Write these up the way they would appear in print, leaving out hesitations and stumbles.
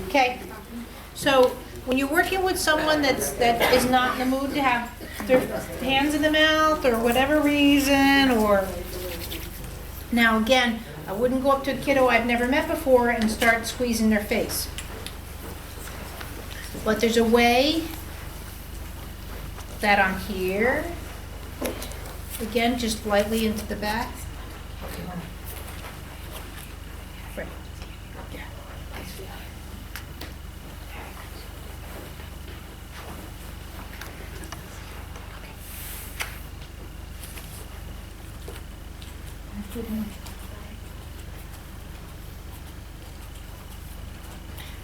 Okay, so when you're working with someone that is not in the mood to have their hands in the mouth or whatever reason, or now again, I wouldn't go up to a kiddo I've never met before and start squeezing their face. But there's a way that I'm here. Again, just lightly into the back. Right. Yeah.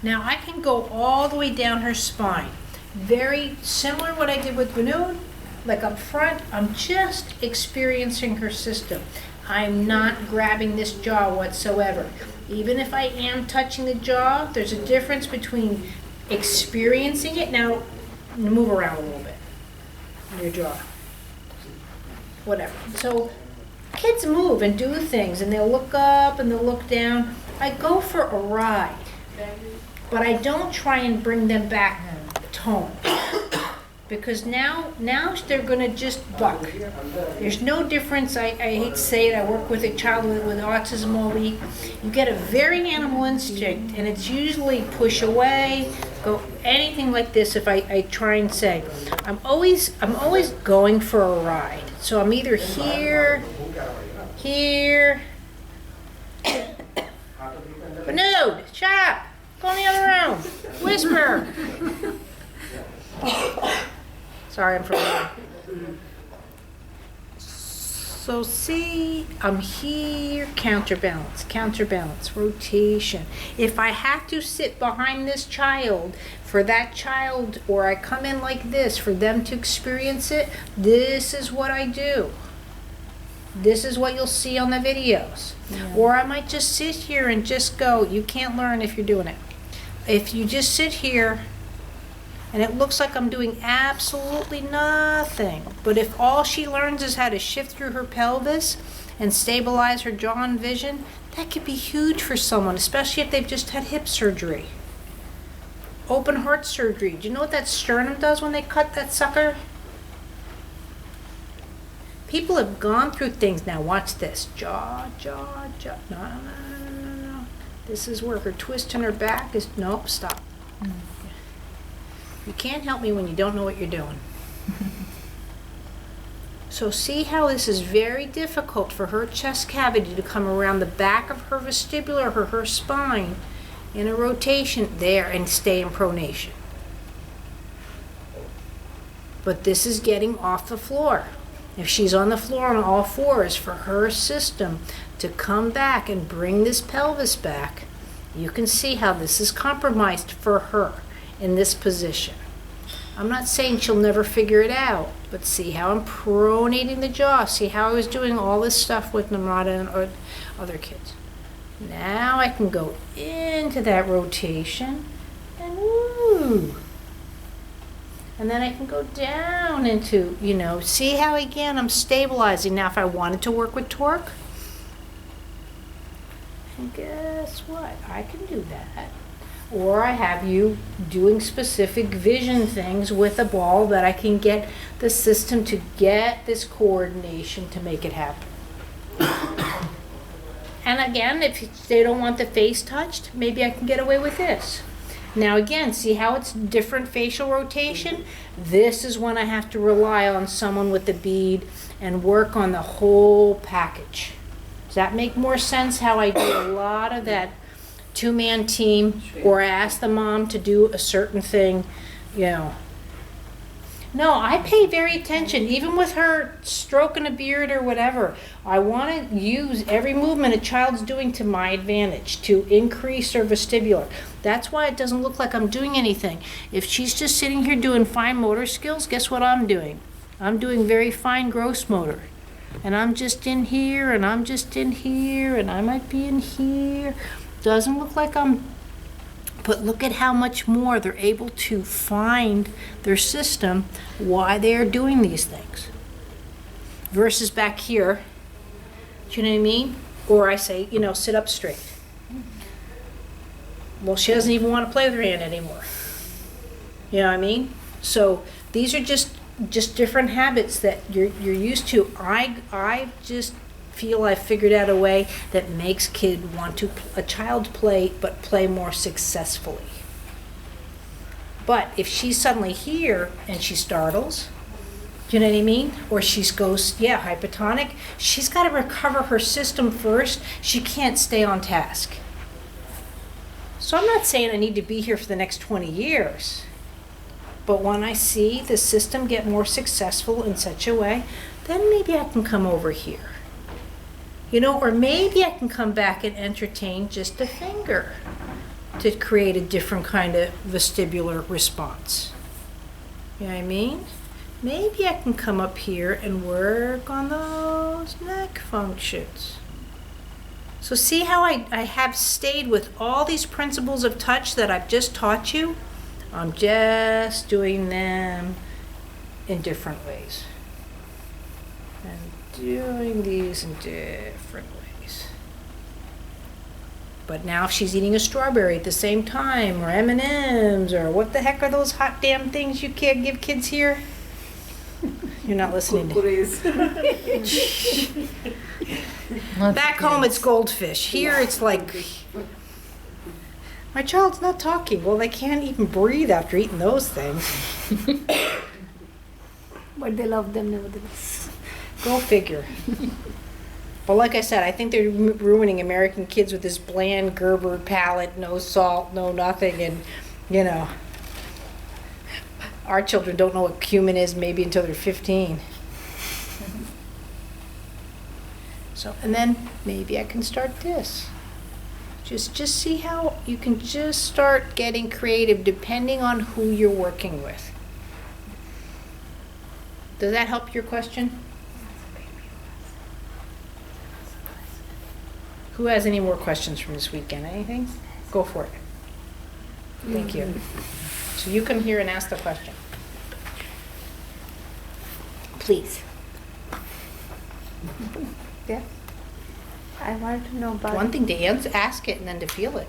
Now I can go all the way down her spine. Very similar to what I did with Vinod. Like up front, I'm just experiencing her system. I'm not grabbing this jaw whatsoever. Even if I am touching the jaw, there's a difference between experiencing it. Now, move around a little bit. Your jaw. Whatever. So, kids move and do things, and they'll look up and they'll look down. I go for a ride, but I don't try and bring them back tone. Because now they're going to just buck. There's no difference. I hate to say it. I work with a child with autism all week. You get a very animal instinct, and it's usually push away, go anything like this. If I try and say, I'm always going for a ride. So I'm either here. Vinod, shut up. Go in the other room. Whisper. Sorry, I'm from. So see, I'm here, counterbalance, rotation. If I have to sit behind this child for that child, or I come in like this for them to experience it, this is what I do. This is what you'll see on the videos. Yeah. Or I might just sit here and just go, you can't learn if you're doing it. If you just sit here, and it looks like I'm doing absolutely nothing. But if all she learns is how to shift through her pelvis and stabilize her jaw and vision, that could be huge for someone, especially if they've just had hip surgery. Open heart surgery. Do you know what that sternum does when they cut that sucker? People have gone through things. Now watch this. Jaw. No. This is where her twist in her back is, nope, stop. You can't help me when you don't know what you're doing. So see how this is very difficult for her chest cavity to come around the back of her vestibular or her spine in a rotation there and stay in pronation. But this is getting off the floor. If she's on the floor on all fours, for her system to come back and bring this pelvis back, you can see how this is compromised for her in this position. I'm not saying she'll never figure it out, but see how I'm pronating the jaw. See how I was doing all this stuff with Namrata and other kids. Now I can go into that rotation and woo. And then I can go down into, see how again I'm stabilizing. Now if I wanted to work with torque, and guess what? I can do that. Or I have you doing specific vision things with a ball that I can get the system to get this coordination to make it happen. And again, if they don't want the face touched, maybe I can get away with this. Now again, see how it's different facial rotation? This is when I have to rely on someone with the bead and work on the whole package. Does that make more sense how I do a lot of that two-man team, or I ask the mom to do a certain thing, No, I pay very attention, even with her stroking a beard or whatever. I want to use every movement a child's doing to my advantage, to increase her vestibular. That's why it doesn't look like I'm doing anything. If she's just sitting here doing fine motor skills, guess what I'm doing? I'm doing very fine gross motor. And I'm just in here, and I'm just in here, and I might be in here. Doesn't look like I'm, but look at how much more they're able to find their system, why they're doing these things. Versus back here, do you know what I mean? Or I say, sit up straight. Well, she doesn't even want to play with her hand anymore. You know what I mean? So these are just different habits that you're used to. I just feel I've figured out a way that makes a child play, but play more successfully. But if she's suddenly here and she startles, do you know what I mean? Or she goes, hypertonic, she's got to recover her system first. She can't stay on task. So I'm not saying I need to be here for the next 20 years. But when I see the system get more successful in such a way, then maybe I can come over here. Or maybe I can come back and entertain just a finger to create a different kind of vestibular response. You know what I mean? Maybe I can come up here and work on those neck functions. So see how I have stayed with all these principles of touch that I've just taught you? I'm just doing them in different ways. And doing these in different ways. But now if she's eating a strawberry at the same time, or M&Ms, or what the heck are those hot damn things you can't give kids here? You're not listening to Back home it's goldfish. Here it's like, my child's not talking. Well, they can't even breathe after eating those things. But they love them nevertheless. Go figure. But like I said, I think they're ruining American kids with this bland Gerber palate, no salt, no nothing, and our children don't know what cumin is maybe until they're 15. So, and then maybe I can start this. Just see how you can just start getting creative depending on who you're working with. Does that help your question? Who has any more questions from this weekend? Anything? Go for it. Thank you. So you come here and ask the question. Please. Yeah. I wanted to know about... One thing to ask it and then to feel it.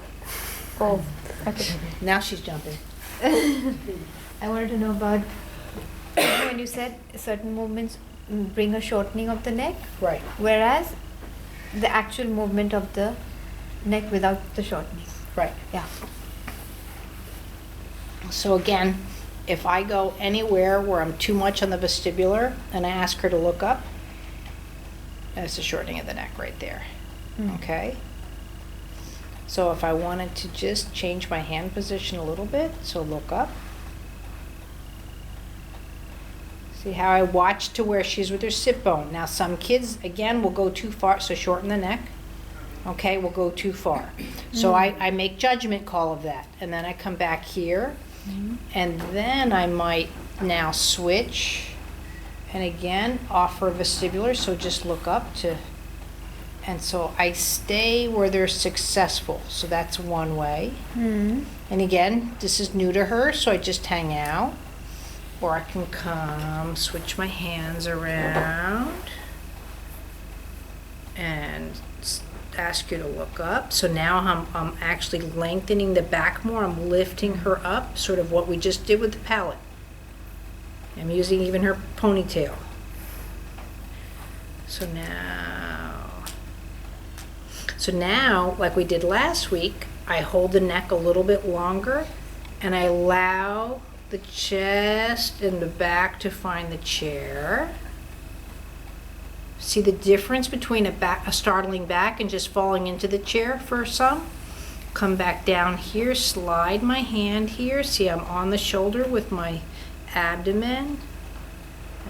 Oh, okay. Now she's jumping. I wanted to know about when you said certain movements bring a shortening of the neck. Right. Whereas the actual movement of the neck without the shortening. Right. Yeah. So again, if I go anywhere where I'm too much on the vestibular and I ask her to look up, that's a shortening of the neck right there. Okay? So if I wanted to just change my hand position a little bit, so look up. See how I watch to where she's with her sit bone. Now some kids, again, will go too far, so shorten the neck. Okay, will go too far. So I make judgment call of that. And then I come back here. And then I might now switch. And again, offer vestibular, so just look up to, and so I stay where they're successful. So that's one way. And again, this is new to her, so I just hang out. Or I can come, switch my hands around, and ask you to look up. So now I'm actually lengthening the back more. I'm lifting her up, sort of what we just did with the palate. I'm using even her ponytail. So now, like we did last week, I hold the neck a little bit longer and I allow the chest and the back to find the chair. See the difference between a startling back and just falling into the chair for some? Come back down here, slide my hand here. See, I'm on the shoulder with my abdomen.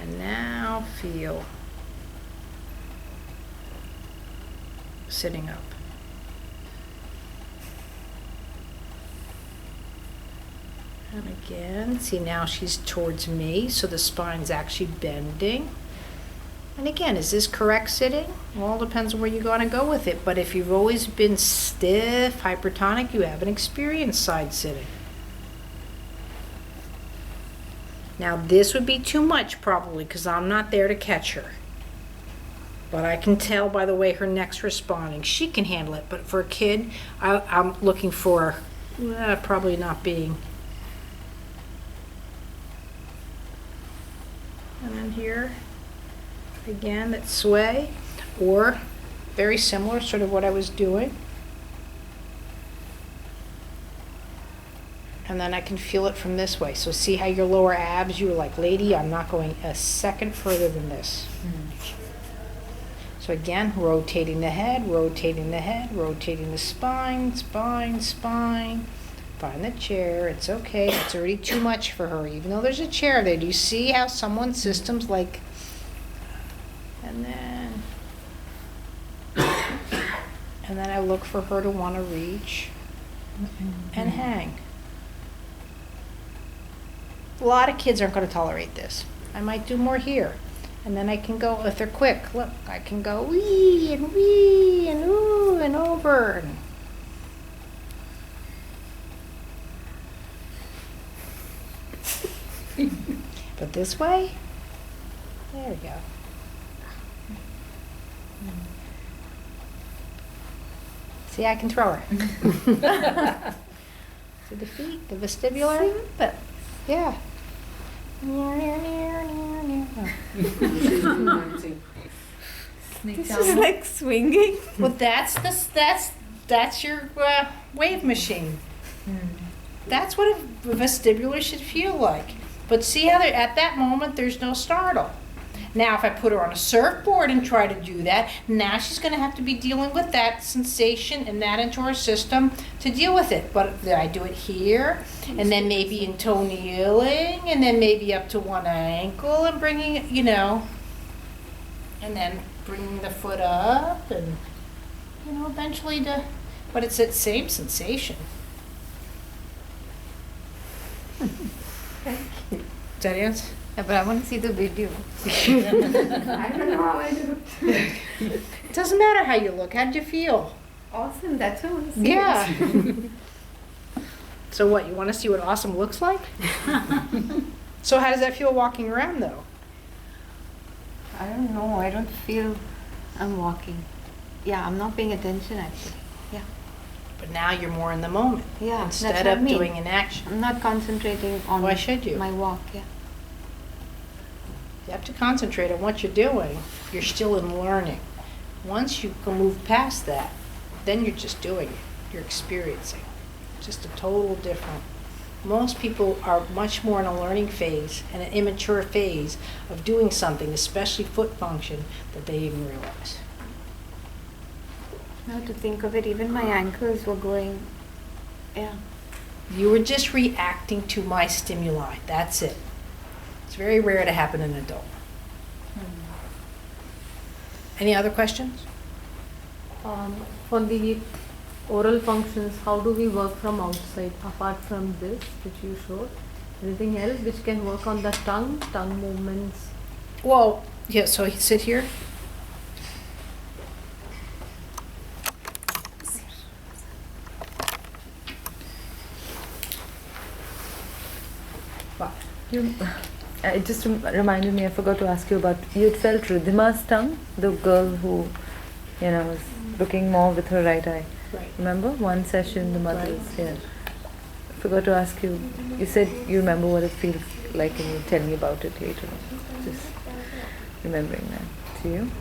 And now feel sitting up. And again, see now she's towards me, so the spine's actually bending. And again, is this correct sitting? Well, it depends on where you're going to go with it. But if you've always been stiff, hypertonic, you haven't experienced side sitting. Now this would be too much probably because I'm not there to catch her. But I can tell by the way her neck's responding. She can handle it, but for a kid, I'm looking for Probably not being. And then here, again, that sway, or very similar, sort of what I was doing. And then I can feel it from this way. So see how your lower abs, you were like, lady, I'm not going a second further than this. So again, rotating the head, rotating the head, rotating the spine, spine, spine. Find the chair. It's okay. It's already too much for her, even though there's a chair there. Do you see how someone's system's like, and then I look for her to want to reach and hang. A lot of kids aren't going to tolerate this. I might do more here. And then I can go, if they're quick, look, I can go wee and ooh and over. But this way, there we go. See, I can throw her. See the feet, the vestibular? Simple. Yeah. This is like swinging. Well, that's your wave machine. That's what a vestibular should feel like. But see how at that moment there's no startle. Now if I put her on a surfboard and try to do that, now she's going to have to be dealing with that sensation and that into her system to deal with it. But I do it here, and then maybe in toe kneeling, and then maybe up to one ankle and bringing it, and then bringing the foot up and, eventually but it's that same sensation. Thank you. Does that answer? Yeah, but I want to see the video. I don't know how I do. It doesn't matter how you look. How did you feel? Awesome. That's what I want to see. Yeah. So what, you want to see what awesome looks like? So how does that feel walking around though? I don't know. I don't feel I'm walking. Yeah, I'm not paying attention actually. Yeah. But now you're more in the moment. Yeah. Instead that's what of I mean. doing an action. I'm not concentrating on Why should you? my walk. Yeah. You have to concentrate on what you're doing. You're still in learning. Once you can move past that, then you're just doing it. You're experiencing. Just a total different. Most people are much more in a learning phase and an immature phase of doing something, especially foot function, that they even realize. Now to think of it, even my ankles were going. Yeah. You were just reacting to my stimuli. That's it. It's very rare to happen in an adult. Any other questions? For the oral functions, how do we work from outside apart from this which you showed? Anything else which can work on the tongue movements? Well, yeah, so sit here. It just reminded me, I forgot to ask you about, you had felt Ridhima's tongue, the girl who, was looking more with her right eye. Right. Remember? One session, the mother was here. I forgot to ask you, you said you remember what it feels like and you'll tell me about it later. Just remembering that. To you?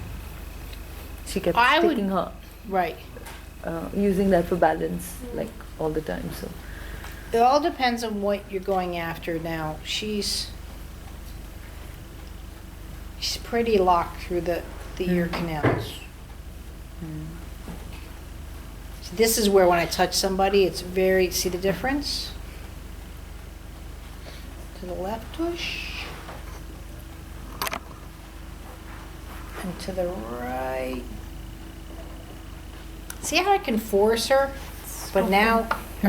She kept sticking her, Right. using that for balance, like all the time, so. It all depends on what you're going after now. She's pretty locked through the ear canals. So this is where when I touch somebody, it's very, see the difference? To the left tush. And to the right. See how I can force her? But now, do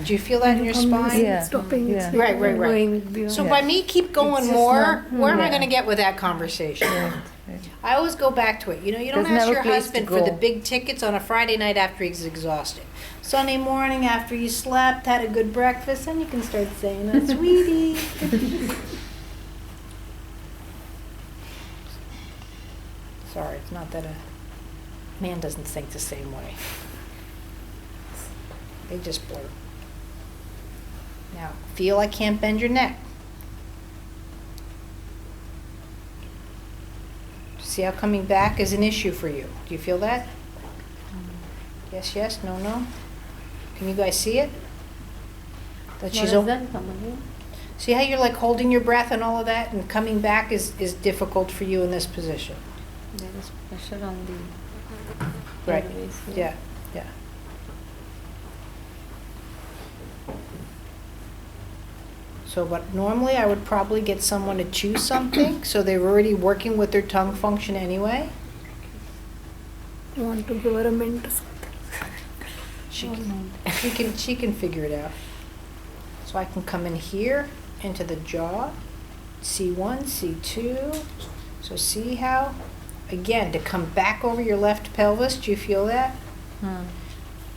you feel that in your spine? Yeah. Stopping. Yeah. Right. Going So Yeah. by me keep going just more, not- where am I Yeah. going to get with that conversation? Right. I always go back to it. You don't Doesn't ask have a your place to husband for the go. big tickets on a Friday night after he's exhausted. Sunday morning after you slept, had a good breakfast, then you can start saying, "Oh, sweetie." Sorry, it's not that a man doesn't think the same way. They just blur. Now, feel I can't bend your neck. See how coming back is an issue for you. Do you feel that? Yes, yes, no, no. Can you guys see it? That What she's is that? Come again? See how you're like holding your breath and all of that, and coming back is difficult for you in this position. There is pressure on the Right. airways here. Yeah, yeah. So, but normally I would probably get someone to chew something, so they're already working with their tongue function anyway. I want to give her a mint or something. She can figure it out. So I can come in here into the jaw, C1, C2. So see how, again, to come back over your left pelvis, do you feel that?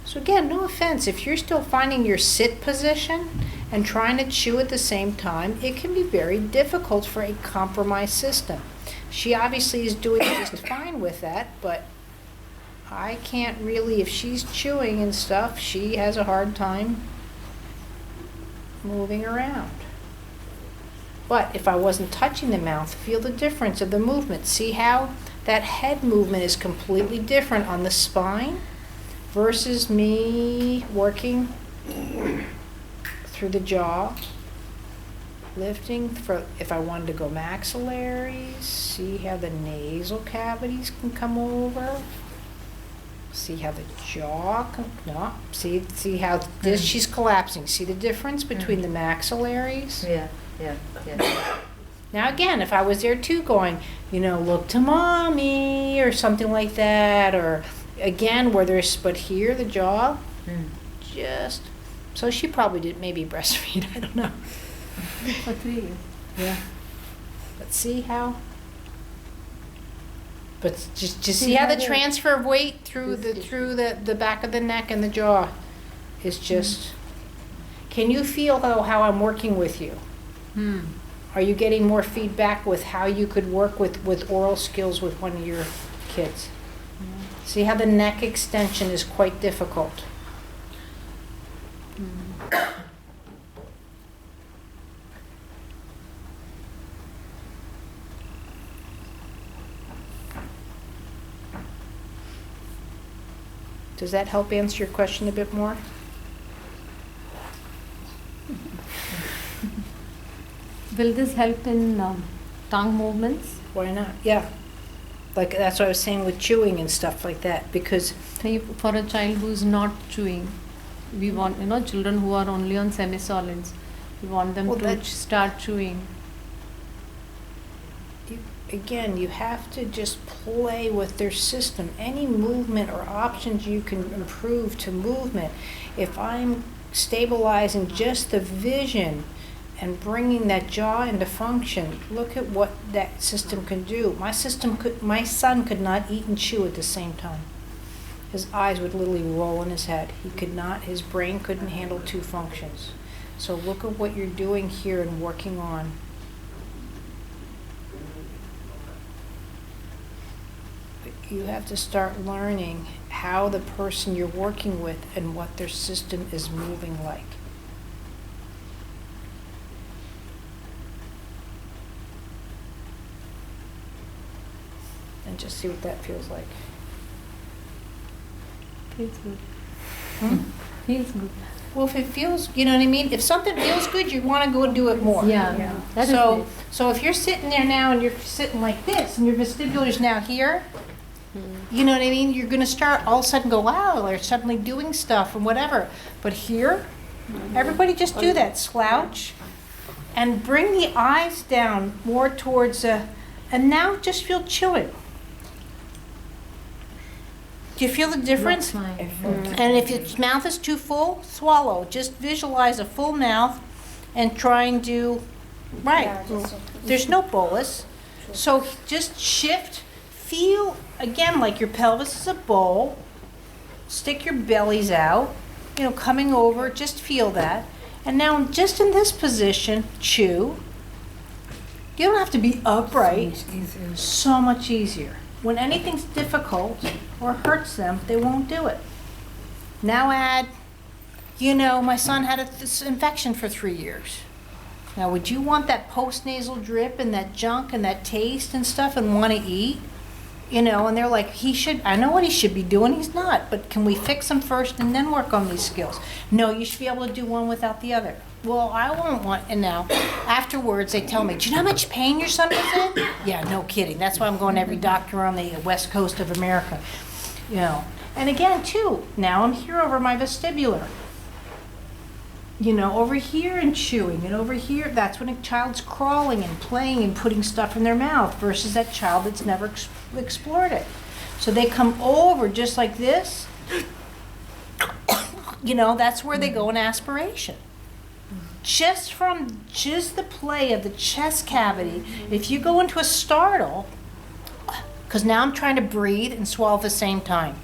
So again, no offense, if you're still finding your sit position and trying to chew at the same time, it can be very difficult for a compromised system. She obviously is doing just fine with that, but I can't really, if she's chewing and stuff, she has a hard time moving around. But if I wasn't touching the mouth, feel the difference of the movement. See how that head movement is completely different on the spine versus me working through the jaw, lifting for, if I wanted to go maxillaries, see how the nasal cavities can come over. See how the jaw, no, see how this, she's collapsing. See the difference between the maxillaries? Yeah, yeah, yeah. Now again, if I was there too going, look to mommy or something like that, or again, where there's, but here the jaw, just, so she probably did maybe breastfeed, I don't know. For 3 years. Yeah. But see how? But just see how the transfer of weight through the back of the neck and the jaw is just. Can you feel how I'm working with you? Are you getting more feedback with how you could work with oral skills with one of your kids? See how the neck extension is quite difficult. Does that help answer your question a bit more? Will this help in tongue movements? Why not? Yeah. Like that's what I was saying with chewing and stuff like that, because For a child who's not chewing, we want, children who are only on semi-solids, we want them to start chewing. again, you have to just play with their system. Any movement or options you can improve to movement. If I'm stabilizing just the vision and bringing that jaw into function, look at what that system can do. My son could not eat and chew at the same time. His eyes would literally roll in his head. His brain couldn't handle two functions. So look at what you're doing here and working on. You have to start learning how the person you're working with and what their system is moving like. And just see what that feels like. Feels good. Hmm? Feels good. Well, if it feels, you know what I mean? If something feels good, you want to go do it more. Yeah. That is So, it. so if you're sitting there now and you're sitting like this and your vestibular's now here, you know what I mean? You're going to start all of a sudden go, wow, they're suddenly doing stuff and whatever. But here, everybody just do that. Slouch and bring the eyes down more towards, and now just feel chewing. Do you feel the difference? And if your mouth is too full, swallow. Just visualize a full mouth and try and do, right. There's no bolus. So just shift, feel, again, like your pelvis is a bowl. Stick your bellies out, coming over, just feel that. And now just in this position, chew. You don't have to be upright. So much easier. When anything's difficult or hurts them, they won't do it. Now add you know, my son had this infection for 3 years. Now, would you want that postnasal drip and that junk and that taste and stuff and want to eat? You know, and they're like, I know what he should be doing, he's not, but can we fix him first and then work on these skills? No, you should be able to do one without the other. Well, I won't want, and now, afterwards, they tell me, do you know how much pain your son was in? Yeah, no kidding. That's why I'm going to every doctor on the west coast of America. You know, and again, too, now I'm here over my vestibular. You know, over here and chewing, and over here, that's when a child's crawling and playing and putting stuff in their mouth versus that child that's never explored it. So they come over just like this. You know, that's where they go in aspiration. Just the play of the chest cavity, if you go into a startle, because now I'm trying to breathe and swallow at the same time.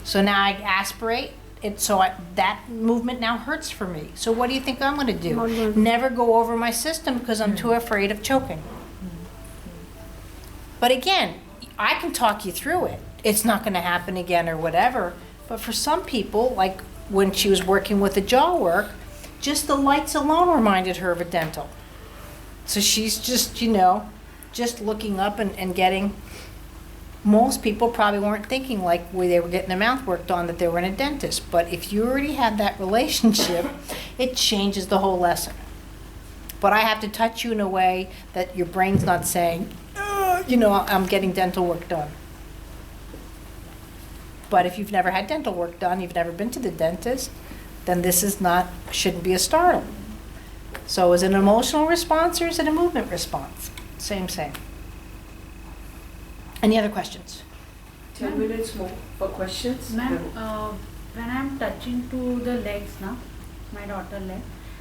So now I aspirate. That movement now hurts for me. So what do you think I'm going to do? Never go over my system because I'm too afraid of choking. But again, I can talk you through it. It's not going to happen again or whatever. But for some people, like when she was working with the jaw work, just the lights alone reminded her of a dental. So she's just, you know, just looking up and getting. Most people probably weren't thinking like when they were getting their mouth worked on that they were in a dentist. But if you already have that relationship, it changes the whole lesson. But I have to touch you in a way that your brain's not saying, you know, I'm getting dental work done. But if you've never had dental work done, you've never been to the dentist, then this shouldn't be a startle. So is it an emotional response or is it a movement response? Same. Any other questions? 10 minutes more for questions. Ma'am, when I'm touching to the legs now, my daughter leg,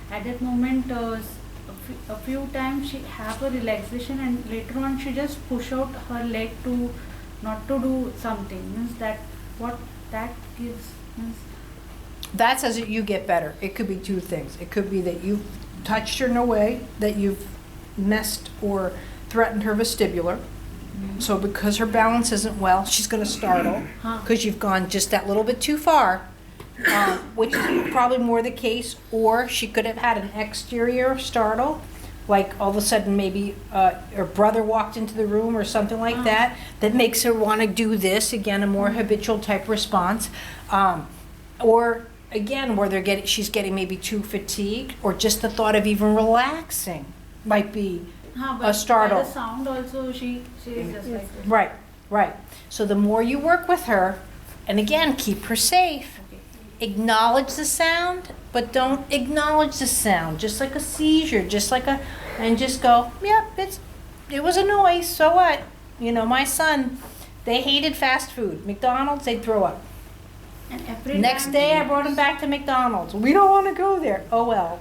at that moment, a few times she have a relaxation and later on she just push out her leg to not to do something. Means that what that gives means. That's as you get better. It could be two things. It could be that you've touched her in a way that you've messed or threatened her vestibular. So because her balance isn't well, she's going to startle because you've gone just that little bit too far, which is probably more the case. Or she could have had an exterior startle, like all of a sudden maybe her brother walked into the room or something like that makes her want to do this, again, a more habitual type response. Or again, where she's getting maybe too fatigued, or just the thought of even relaxing might be a startle. By the sound also she is just like this. Right. So the more you work with her, and again, keep her safe. Okay. Acknowledge the sound, but don't acknowledge the sound. Just like a seizure, and just go, yep, it was a noise, so what? You know, my son, they hated fast food. McDonald's, they'd throw up. And every Next time day I brought him back to McDonald's. We don't want to go there. Oh well.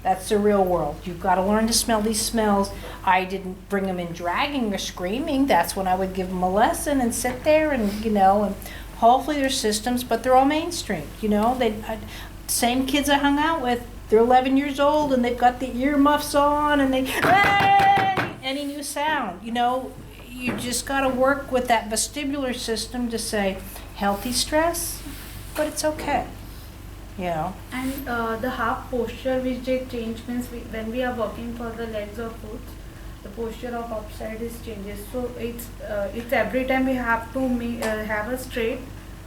That's the real world. You've got to learn to smell these smells. I didn't bring them in dragging or screaming. That's when I would give them a lesson and sit there and, you know, and hopefully there's systems, but they're all mainstream. You know, same kids I hung out with, they're 11 years old and they've got the earmuffs on and any new sound. You know, you just got to work with that vestibular system to say healthy stress, but it's okay. You know. And the half posture which they change means when we are working for the legs or foot, the posture of upside is changes. So it's every time we have to have a straight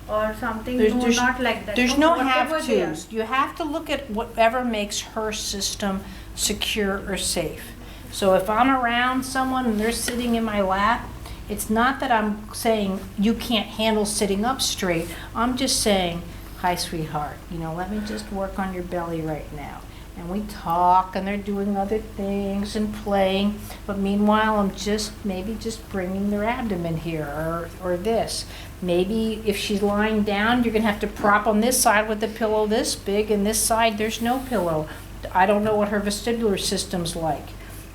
or something. There's not like that. There's no have they are. tos. You have to look at whatever makes her system secure or safe. So if I'm around someone and they're sitting in my lap, it's not that I'm saying you can't handle sitting up straight. I'm just saying, hi, sweetheart, you know, let me just work on your belly right now. And we talk, and they're doing other things and playing, but meanwhile, I'm maybe just bringing their abdomen here, or this. Maybe if she's lying down, you're gonna have to prop on this side with the pillow this big, and this side, there's no pillow. I don't know what her vestibular system's like,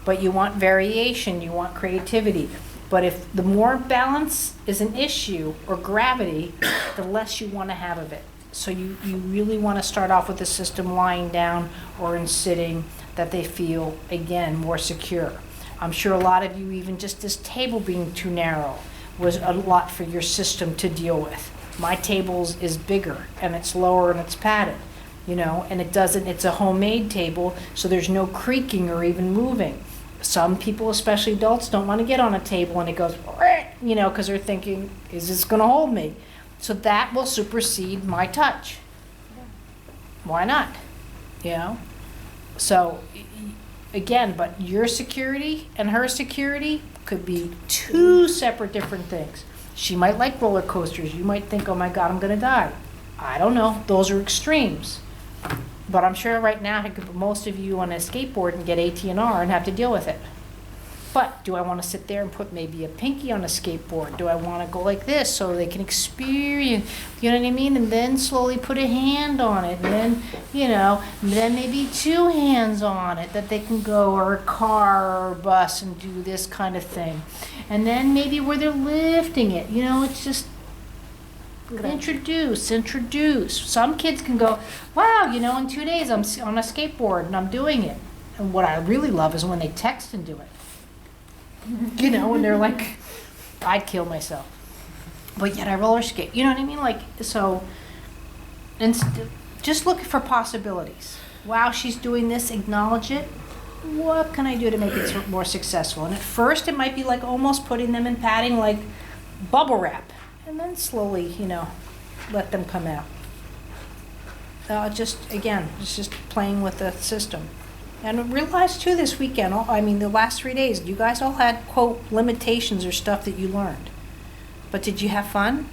but you want variation, you want creativity. But if the more balance is an issue, or gravity, the less you want to have of it. So you really want to start off with the system lying down or in sitting that they feel, again, more secure. I'm sure a lot of you, even just this table being too narrow, was a lot for your system to deal with. My table's is bigger and it's lower and it's padded, you know, and it's a homemade table, so there's no creaking or even moving. Some people, especially adults, don't want to get on a table and it goes, you know, because they're thinking, is this going to hold me? So that will supersede my touch. Why not? You know? So, again, but your security and her security could be two separate different things. She might like roller coasters. You might think, oh my God, I'm going to die. I don't know. Those are extremes. But I'm sure right now I could put most of you on a skateboard and get AT&R and have to deal with it. But do I want to sit there and put maybe a pinky on a skateboard? Do I want to go like this so they can experience, you know what I mean? And then slowly put a hand on it. And then, you know, then maybe two hands on it that they can go, or a car or a bus and do this kind of thing. And then maybe where they're lifting it, you know, it's just introduce. Some kids can go, wow, you know, in 2 days I'm on a skateboard and I'm doing it. And what I really love is when they text and do it. You know, and they're like, I'd kill myself. But yet I roller skate. You know what I mean? Like, so, and just look for possibilities. Wow, she's doing this, acknowledge it. What can I do to make it more successful? And at first it might be like almost putting them in padding like bubble wrap. And then slowly, you know, let them come out. Just playing with the system. And realize too this weekend, I mean the last 3 days, you guys all had, quote, limitations or stuff that you learned. But did you have fun?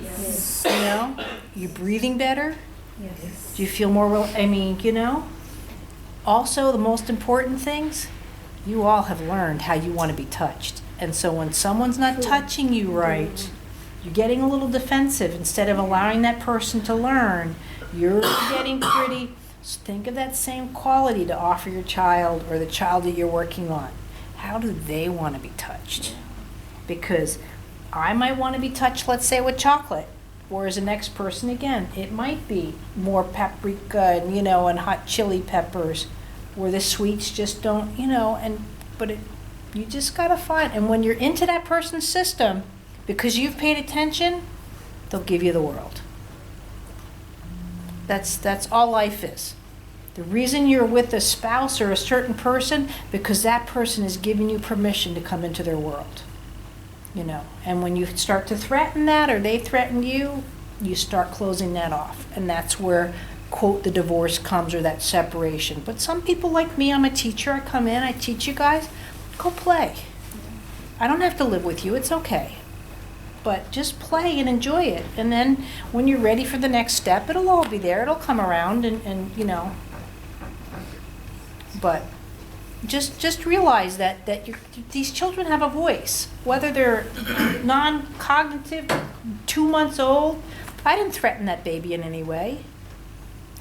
Yes. You know? You breathing better? Yes. Do you feel more, you know? Also, the most important things, you all have learned how you want to be touched. And so when someone's not touching you right, you're getting a little defensive. Instead of allowing that person to learn, you're getting pretty. So think of that same quality to offer your child or the child that you're working on. How do they want to be touched? Because I might want to be touched, let's say, with chocolate. Whereas the next person, again, it might be more paprika and, you know, and hot chili peppers, where the sweets just don't, you know, you just got to find. And when you're into that person's system, because you've paid attention, they'll give you the world. That's all life is. The reason you're with a spouse or a certain person, because that person is giving you permission to come into their world. You know, and when you start to threaten that, or they threaten you, you start closing that off. And that's where, quote, the divorce comes, or that separation. But some people like me, I'm a teacher, I come in, I teach you guys, go play. I don't have to live with you, it's okay. But just play and enjoy it. And then when you're ready for the next step, it'll all be there. It'll come around and you know. But just realize that these children have a voice. Whether they're non-cognitive, 2 months old, I didn't threaten that baby in any way.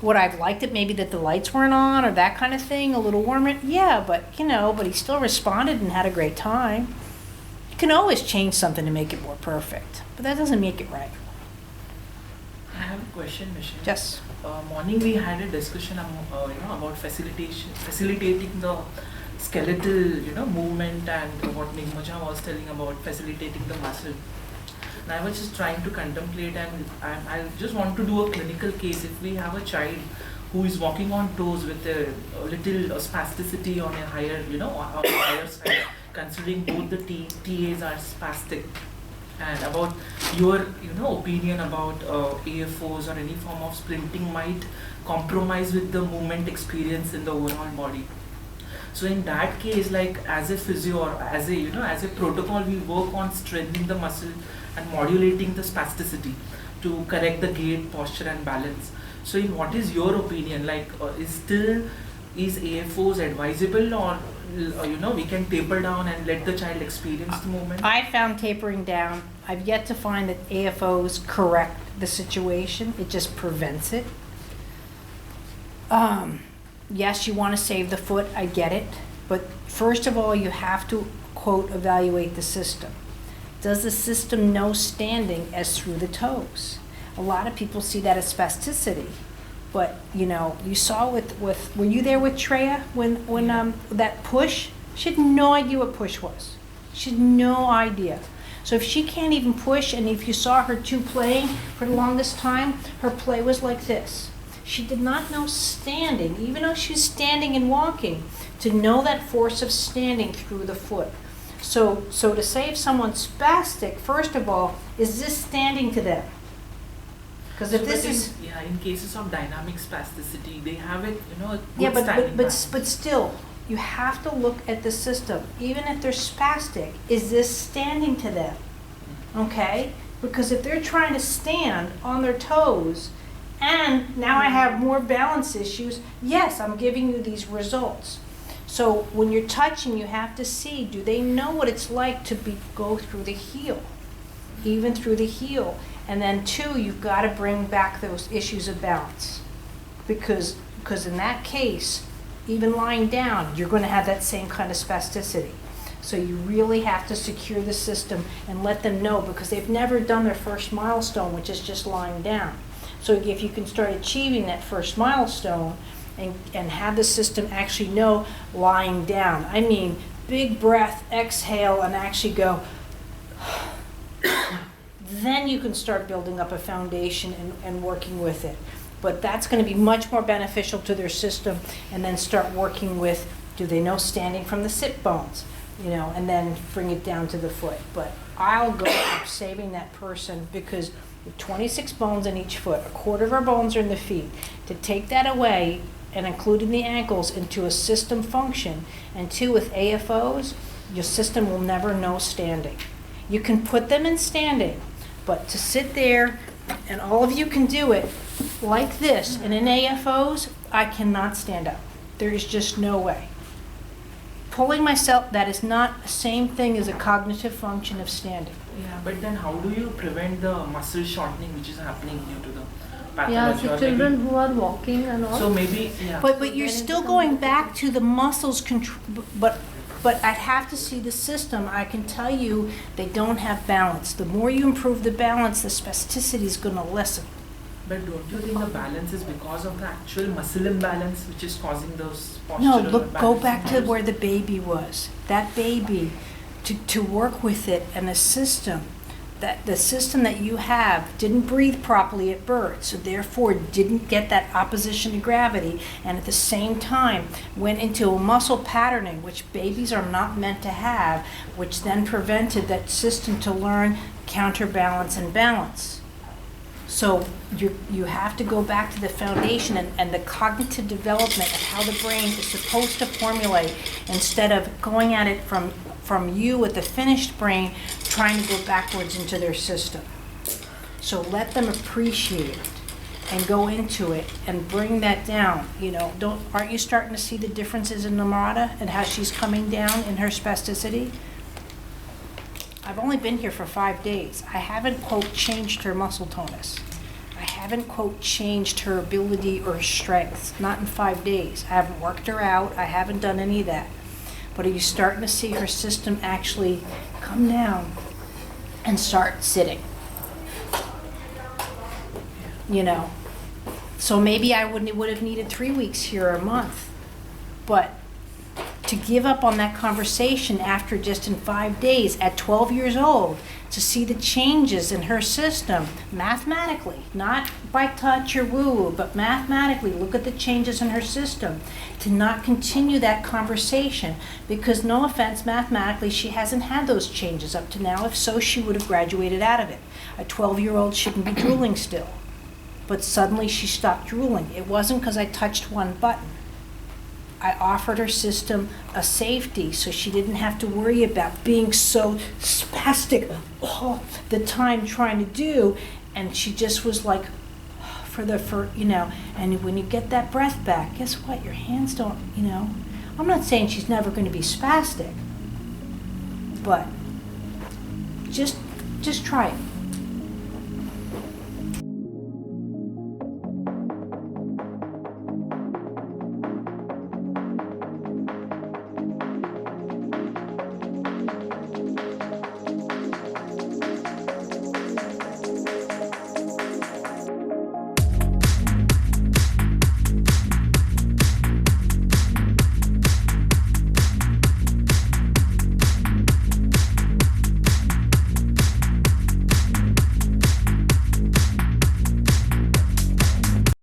Would I have liked it maybe that the lights weren't on or that kind of thing, a little warmer? Yeah, but you know, but he still responded and had a great time. You can always change something to make it more perfect, but that doesn't make it right. I have a question, Michelle. Yes. Morning we had a discussion about facilitating the skeletal movement, and what Nigmaja was telling about facilitating the muscle. And I was just trying to contemplate, and I just want to do a clinical case. If we have a child who is walking on toes with a little spasticity on a higher, on the higher side, considering both the TAs are spastic, and about your, opinion about AFOs or any form of sprinting might compromise with the movement experience in the overall body. So in that case, like as a physio or as a protocol, we work on strengthening the muscle and modulating the spasticity to correct the gait, posture and balance. So in what is your opinion, like is AFOs advisable, or we can taper down and let the child experience the movement? I found tapering down. I've yet to find that AFOs correct the situation. It just prevents it. Yes, you want to save the foot, I get it. But first of all, you have to, quote, evaluate the system. Does the system know standing as through the toes? A lot of people see that as spasticity. But, you saw with were you there with Treya when that push? She had no idea what push was. She had no idea. So if she can't even push, and if you saw her two playing for the longest time, her play was like this. She did not know standing, even though she was standing and walking, to know that force of standing through the foot. So to say if someone's spastic, first of all, is this standing to them? Because if So this but is... in cases of dynamic spasticity, they have it, a Yeah, good standing but balance. still, you have to look at the system. Even if they're spastic, is this standing to them? Okay? Because if they're trying to stand on their toes, and now I have more balance issues, yes, I'm giving you these results. So when you're touching, you have to see, do they know what it's like to go through the heel? Even through the heel. And then two, you've got to bring back those issues of balance. Because in that case, even lying down, you're going to have that same kind of spasticity. So you really have to secure the system and let them know, because they've never done their first milestone, which is just lying down. So if you can start achieving that first milestone and have the system actually know lying down. I mean, big breath, exhale, and actually go, then you can start building up a foundation and working with it. But that's going to be much more beneficial to their system, and then start working with, do they know standing from the sit bones? And then bring it down to the foot. But I'll go for saving that person, because with 26 bones in each foot, a quarter of our bones are in the feet. To take that away and including the ankles into a system function, and two, with AFOs, your system will never know standing. You can put them in standing, but to sit there, and all of you can do it like this, and in AFOs, I cannot stand up. There is just no way. Pulling myself, that is not the same thing as a cognitive function of standing. Yeah, but then how do you prevent the muscle shortening which is happening due to the Yeah, pathology? so or children maybe, who are walking and all. so maybe, yeah. But you're still going back to the muscles control, but I'd have to see the system. I can tell you they don't have balance. The more you improve the balance, the spasticity is going to lessen. But don't you think the balance is because of the actual muscle imbalance which is causing those postural No, look, go imbalances back to issues? where the baby was. That baby, to work with it and the system that you have didn't breathe properly at birth, so therefore didn't get that opposition to gravity, and at the same time went into a muscle patterning, which babies are not meant to have, which then prevented that system to learn counterbalance and balance. So you have to go back to the foundation and the cognitive development of how the brain is supposed to formulate, instead of going at it from you with the finished brain, trying to go backwards into their system. So let them appreciate it and go into it and bring that down. Aren't you starting to see the differences in Namrata and how she's coming down in her spasticity? I've only been here for 5 days. I haven't, quote, changed her muscle tonus. I haven't, quote, changed her ability or strength. Not in 5 days. I haven't worked her out. I haven't done any of that. But are you starting to see her system actually come down and start sitting? So maybe I would have needed 3 weeks here or a month. But to give up on that conversation after just in 5 days at 12 years old, to see the changes in her system mathematically, not by touch or woo-woo, but mathematically, look at the changes in her system, to not continue that conversation, because no offense, mathematically, she hasn't had those changes up to now. If so, she would have graduated out of it. A 12-year-old shouldn't be drooling still. But suddenly she stopped drooling. It wasn't because I touched one button. I offered her system a safety, so she didn't have to worry about being so spastic all the time trying to do, and she just was like, and when you get that breath back, guess what? Your hands don't, I'm not saying she's never going to be spastic, but just try it.